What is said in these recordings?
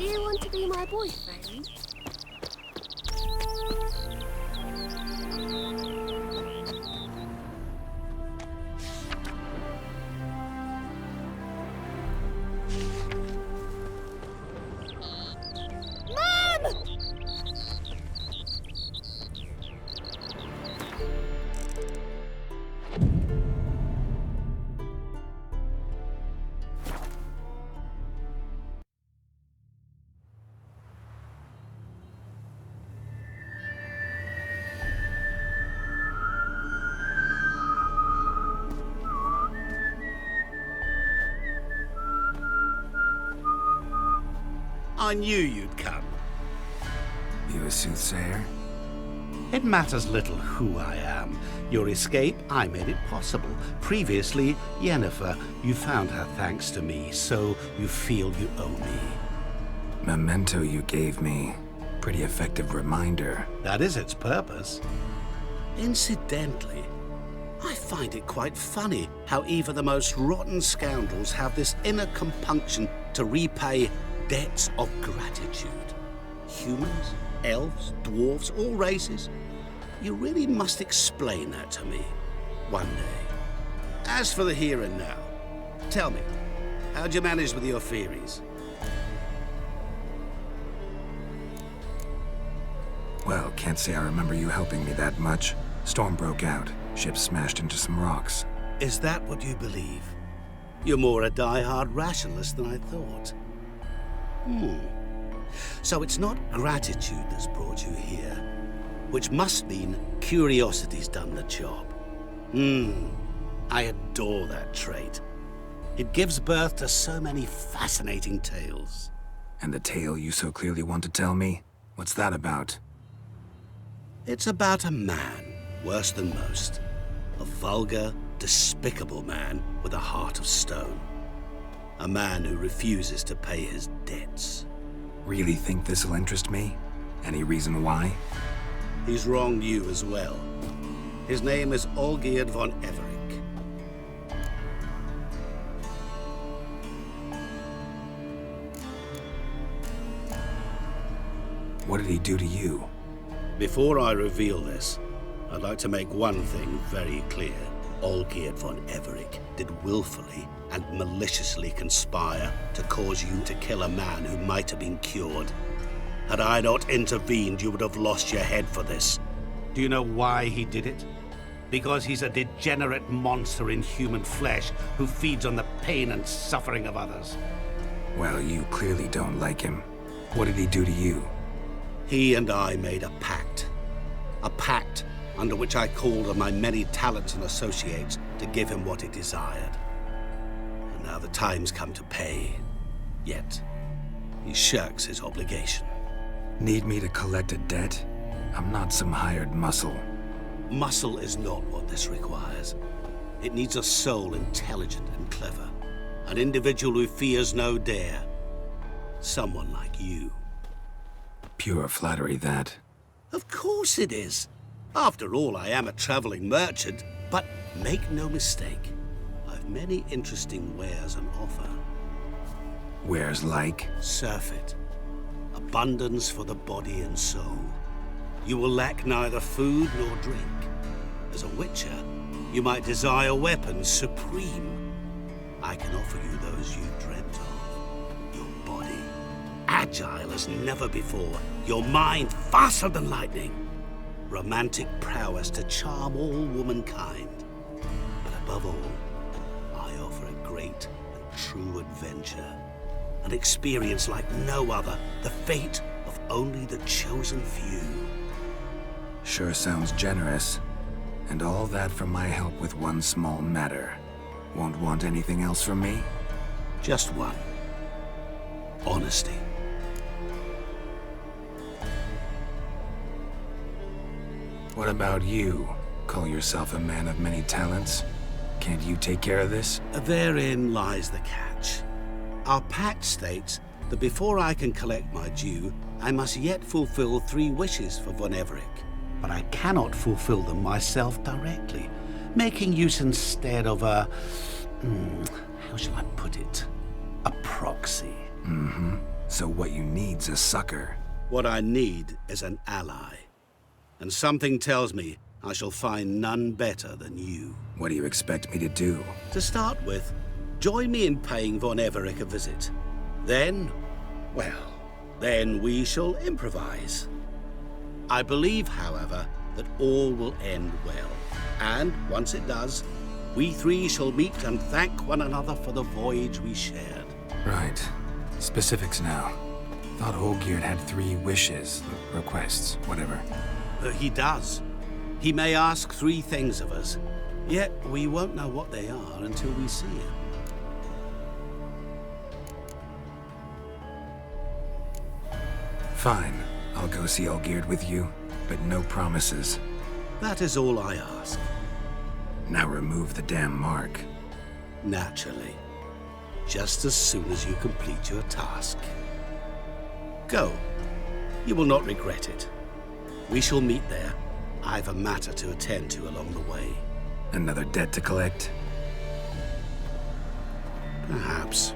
Do you want to be my boyfriend? I knew you'd come. You a soothsayer? It matters little who I am. Your escape, I made it possible. Previously, Yennefer, you found her thanks to me, so you feel you owe me. Memento you gave me. Pretty effective reminder. That is its purpose. Incidentally, I find it quite funny how even the most rotten scoundrels have this inner compunction to repay debts of gratitude. Humans, elves, dwarves, all races. You really must explain that to me one day. As for the here and now, tell me, how'd you manage with the Ofieris? Well, can't say I remember you helping me that much. Storm broke out. Ship smashed into some rocks. Is that what you believe? You're more a die-hard rationalist than I thought. So it's not gratitude that's brought you here, which must mean curiosity's done the job. I adore that trait. It gives birth to so many fascinating tales. And the tale you so clearly want to tell me? What's that about? It's about a man, worse than most. A vulgar, despicable man with a heart of stone. A man who refuses to pay his debts. Really think this'll interest me? Any reason why? He's wronged you as well. His name is Olgierd von Everec. What did he do to you? Before I reveal this, I'd like to make one thing very clear. Olgierd von Everec did willfully and maliciously conspire to cause you to kill a man who might have been cured. Had I not intervened, you would have lost your head for this. Do you know why he did it? Because he's a degenerate monster in human flesh who feeds on the pain and suffering of others. Well, you clearly don't like him. What did he do to you? He and I made a pact. A pact under which I called on my many talents and associates to give him what he desired. And now the time's come to pay. Yet, he shirks his obligation. Need me to collect a debt? I'm not some hired muscle. Muscle is not what this requires. It needs a soul intelligent and clever. An individual who fears no dare. Someone like you. Pure flattery, that. Of course it is. After all, I am a traveling merchant. But make no mistake, I've many interesting wares on offer. Wares like? Surfeit. Abundance for the body and soul. You will lack neither food nor drink. As a witcher, you might desire weapons supreme. I can offer you those you dreamt of. Your body, agile as never before. Your mind, faster than lightning. Romantic prowess to charm all womankind. But above all, I offer a great and true adventure. An experience like no other, the fate of only the chosen few. Sure sounds generous. And all that for my help with one small matter. Won't want anything else from me? Just one. Honesty. What about you? Call yourself a man of many talents? Can't you take care of this? Therein lies the catch. Our pact states that before I can collect my due, I must yet fulfill 3 wishes for von Everec. But I cannot fulfill them myself directly, making use instead of how shall I put it? A proxy. So what you need's a sucker. What I need is an ally. And something tells me I shall find none better than you. What do you expect me to do? To start with, join me in paying von Everec a visit. Then, well, then we shall improvise. I believe, however, that all will end well. And once it does, we three shall meet and thank one another for the voyage we shared. Right. Specifics now. Thought Olgierd had 3 wishes, requests, whatever. He does. He may ask 3 things of us, yet we won't know what they are until we see him. Fine. I'll go see Olgierd with you, but no promises. That is all I ask. Now remove the damn mark. Naturally. Just as soon as you complete your task. Go. You will not regret it. We shall meet there. I've a matter to attend to along the way. Another debt to collect? Perhaps.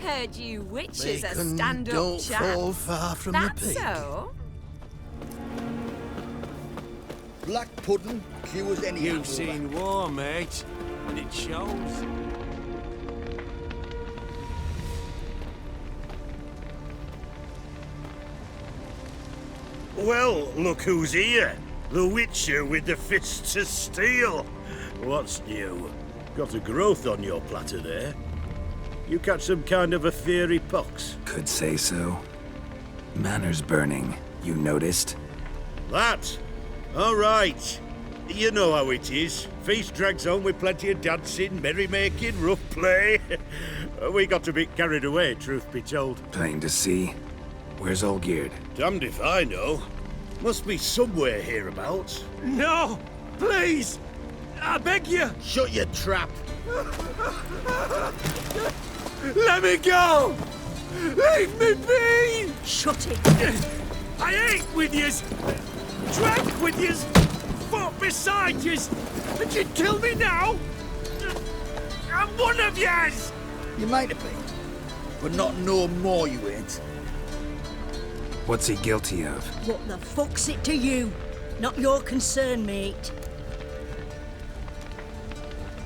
Heard you witches are Bacon stand-up don't chaps. fall far from That's the pig. so. Black pudding, cures any You've hangover. seen war, mate, and it shows. Well, look who's here. The Witcher with the fists of steel. What's new? Got a growth on your platter there. You catch some kind of Ofieri pox? Could say so. Manners burning, you noticed? That? All right. You know how it is. Feast drags on with plenty of dancing, merrymaking, rough play. We got a bit carried away, truth be told. Plain to see. Where's Olgierd? Damned if I know. Must be somewhere hereabouts. No! Please! I beg you! Shut your trap. Let me go! Leave me be! Shut it. I ate with yous! Drank with yous! Fought beside yous! And you kill me now? I'm one of yous! You might have been, but not no more you ain't. What's he guilty of? What the fuck's it to you? Not your concern, mate.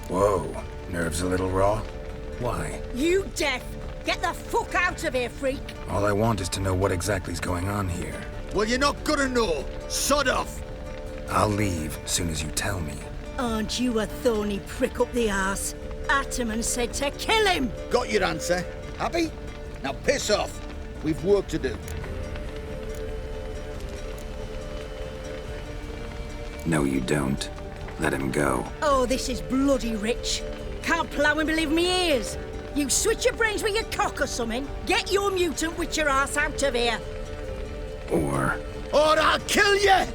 Whoa, nerves a little raw? Why? You deaf! Get the fuck out of here, freak! All I want is to know what exactly's going on here. Well, you're not gonna know. Sod off. I'll leave soon as you tell me. Aren't you a thorny prick up the arse? Ataman said to kill him! Got your answer. Happy? Now piss off. We've work to do. No, you don't. Let him go. Oh, this is bloody rich. Can't plough and believe me ears. You switch your brains with your cock or something. Get your mutant witcher ass out of here. Or Or I'll kill you!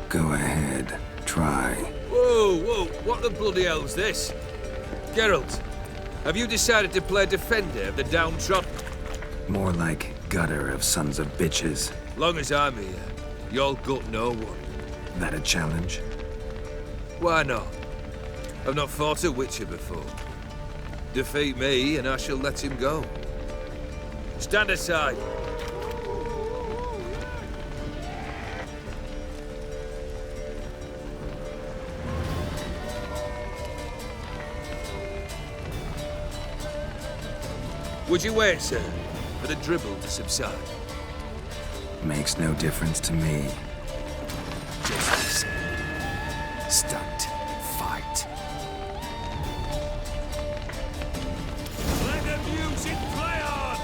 go ahead, try. Whoa, what the bloody hell's this? Geralt, have you decided to play defender of the downtrodden? More like gutter of sons of bitches. Long as I'm here, you'll gut no one. That a challenge? Why not? I've not fought a Witcher before. Defeat me and I shall let him go. Stand aside. Would you wait, sir, for the dribble to subside? Makes no difference to me. Just stunt, fight. Let the music play on!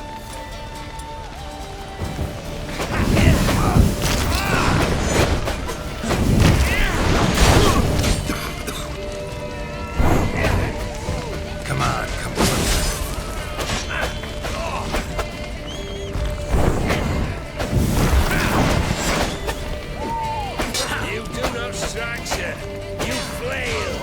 distraction. You flail.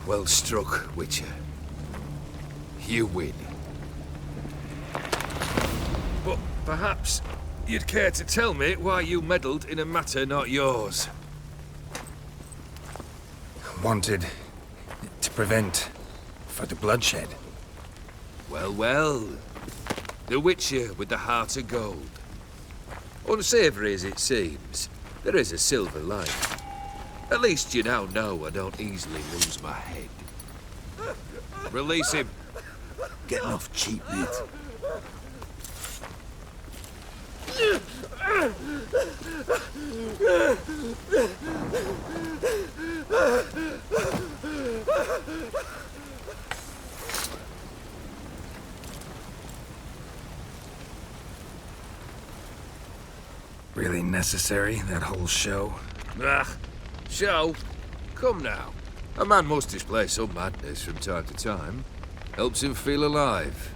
Well struck, Witcher. You win. But perhaps you'd care to tell me why you meddled in a matter not yours. Wanted to prevent further bloodshed. Well, well. The Witcher with the heart of gold. Unsavory as it seems, there is a silver lining. At least you now know I don't easily lose my head. Release him. Getting off cheap, mate. Really necessary, that whole show? Ah, show? Come now. A man must display some madness from time to time. Helps him feel alive.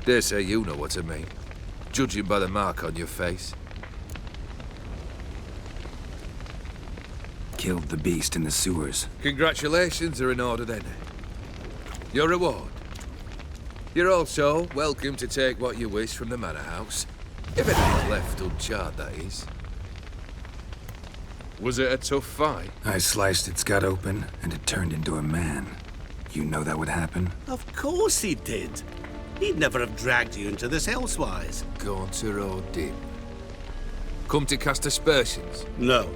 Dare say you know what I mean. Judging by the mark on your face. Killed the beast in the sewers. Congratulations are in order then. Your reward. You're also welcome to take what you wish from the manor house. If anything's left uncharred, that is. Was it a tough fight? I sliced its gut open, and it turned into a man. You know that would happen? Of course he did. He'd never have dragged you into this elsewise. Gaunter O'Dimm. Come to cast aspersions? No.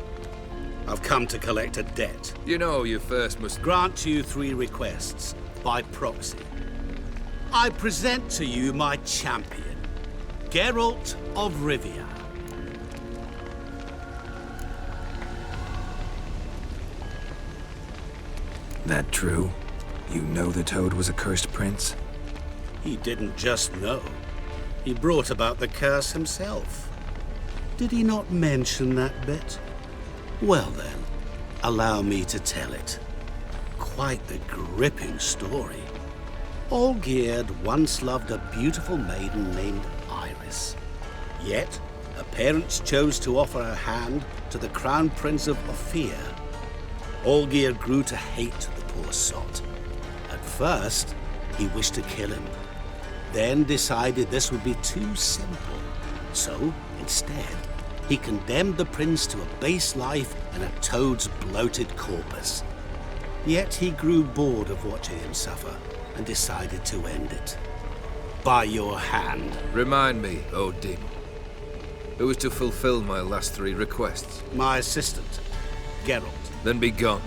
I've come to collect a debt. You know you first must Grant you 3 requests, by proxy. I present to you my champion, Geralt of Rivia. That true? You know the Toad was a cursed prince? He didn't just know. He brought about the curse himself. Did he not mention that bit? Well then, allow me to tell it. Quite the gripping story. Olgierd once loved a beautiful maiden named Iris. Yet, her parents chose to offer her hand to the Crown Prince of Ofieri. Olgierd grew to hate the poor sot. At first, he wished to kill him. Then decided this would be too simple. So, instead, he condemned the prince to a base life in a toad's bloated corpus. Yet he grew bored of watching him suffer and decided to end it. By your hand. Remind me, O'Dimm. Who is to fulfill my last 3 requests? My assistant, Geralt. Then be gone.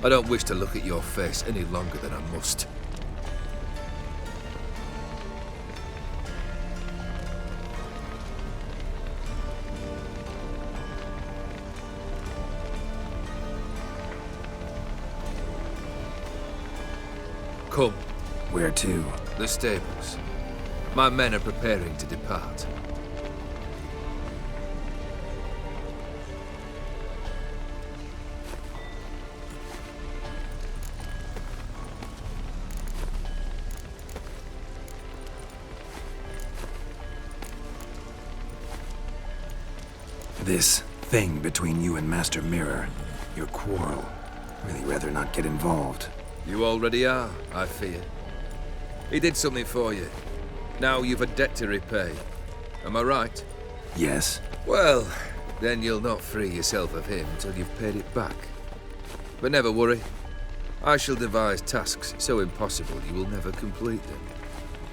I don't wish to look at your face any longer than I must. Come. Where to? The stables. My men are preparing to depart. This thing between you and Master Mirror, your quarrel. Really rather not get involved. You already are, I fear. He did something for you. Now you've a debt to repay. Am I right? Yes. Well, then you'll not free yourself of him till you've paid it back. But never worry. I shall devise tasks so impossible you will never complete them.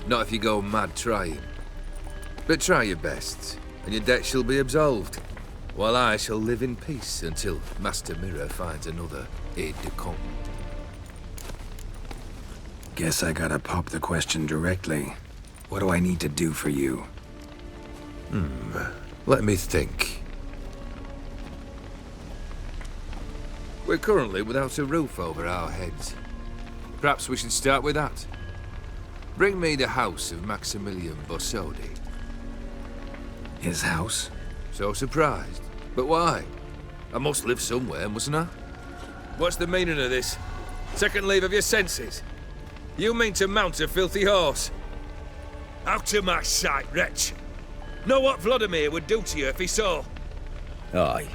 Not if you go mad trying. But try your best, and your debt shall be absolved. While I shall live in peace until Master Mirror finds another aide-de-camp. Guess I gotta pop the question directly. What do I need to do for you? Let me think. We're currently without a roof over our heads. Perhaps we should start with that. Bring me the house of Maximilian Bossodi. His house? So surprised. But why? I must live somewhere, mustn't I? What's the meaning of this? Second leave of your senses? You mean to mount a filthy horse? Out of my sight, wretch! Know what Vladimir would do to you if he saw? Aye.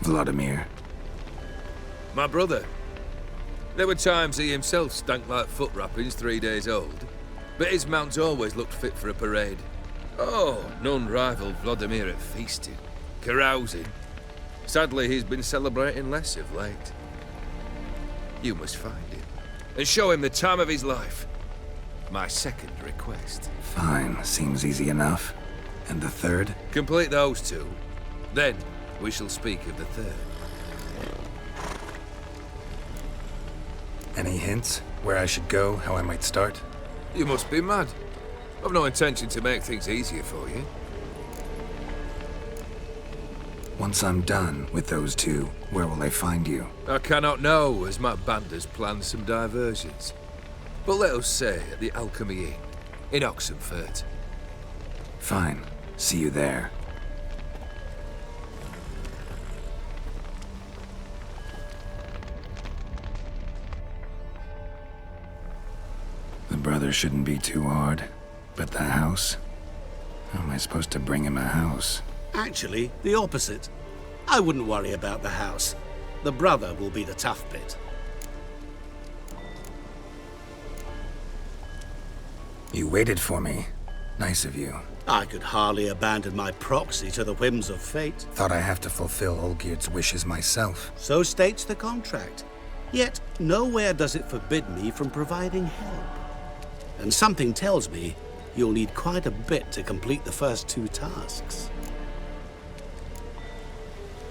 Vladimir. My brother. There were times he himself stank like foot wrappings 3 days old, but his mount always looked fit for a parade. Oh, none rivaled Vladimir at feasting, carousing. Sadly, he's been celebrating less of late. You must find him, and show him the time of his life. My second request. Fine, seems easy enough. And the third? Complete those two, then we shall speak of the third. Any hints? Where I should go, how I might start? You must be mad. I've no intention to make things easier for you. Once I'm done with those two, where will I find you? I cannot know, as my band has planned some diversions. But let us say at the Alchemy Inn, in Oxenfurt. Fine. See you there. The brother shouldn't be too hard. But the house? How am I supposed to bring him a house? Actually, the opposite. I wouldn't worry about the house. The brother will be the tough bit. You waited for me. Nice of you. I could hardly abandon my proxy to the whims of fate. Thought I have to fulfill Olgierd's wishes myself. So states the contract. Yet, nowhere does it forbid me from providing help. And something tells me you'll need quite a bit to complete the first 2 tasks.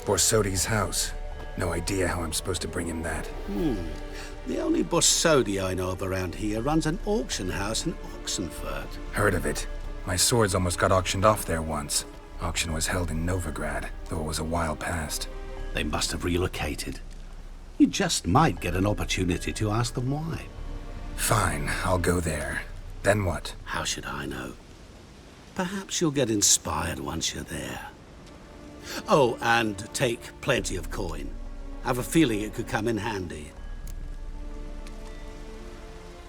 Borsodi's house. No idea how I'm supposed to bring him that. The only Borsodi I know of around here runs an auction house in Oxenfurt. Heard of it. My swords almost got auctioned off there once. Auction was held in Novigrad, though it was a while past. They must have relocated. You just might get an opportunity to ask them why. Fine, I'll go there. Then what? How should I know? Perhaps you'll get inspired once you're there. Oh, and take plenty of coin. I have a feeling it could come in handy.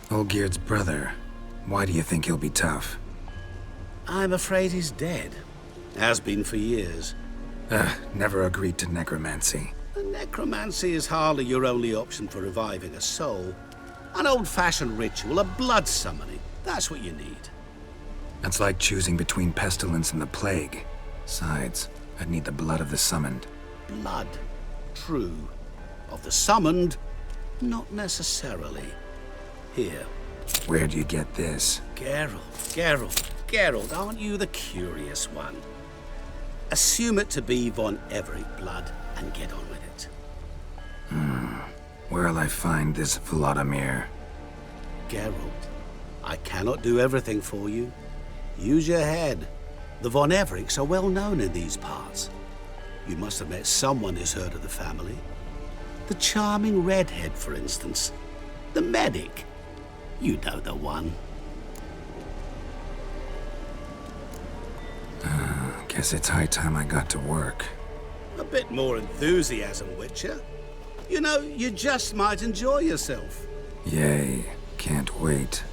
Olgierd's brother. Why do you think he'll be tough? I'm afraid he's dead. Has been for years. Never agreed to necromancy. Necromancy is hardly your only option for reviving a soul. An old-fashioned ritual, a blood summoning. That's what you need. That's like choosing between pestilence and the plague. Besides, I'd need the blood of the summoned. Blood. True. Of the summoned, not necessarily. Here. Where'd you get this? Geralt, aren't you the curious one? Assume it to be von Everec blood and get on with it. Where'll I find this Vladimir? Geralt, I cannot do everything for you. Use your head. The von Everecs are well known in these parts. You must have met someone who's heard of the family. The charming redhead, for instance. The medic. You know the one. Guess it's high time I got to work. A bit more enthusiasm, Witcher. You know, you just might enjoy yourself. Yay, can't wait.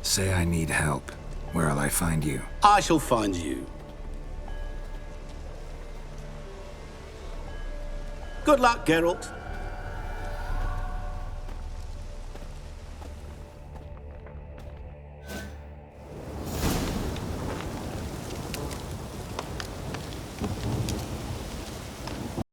Say I need help. Where'll I find you? I shall find you. Good luck, Geralt.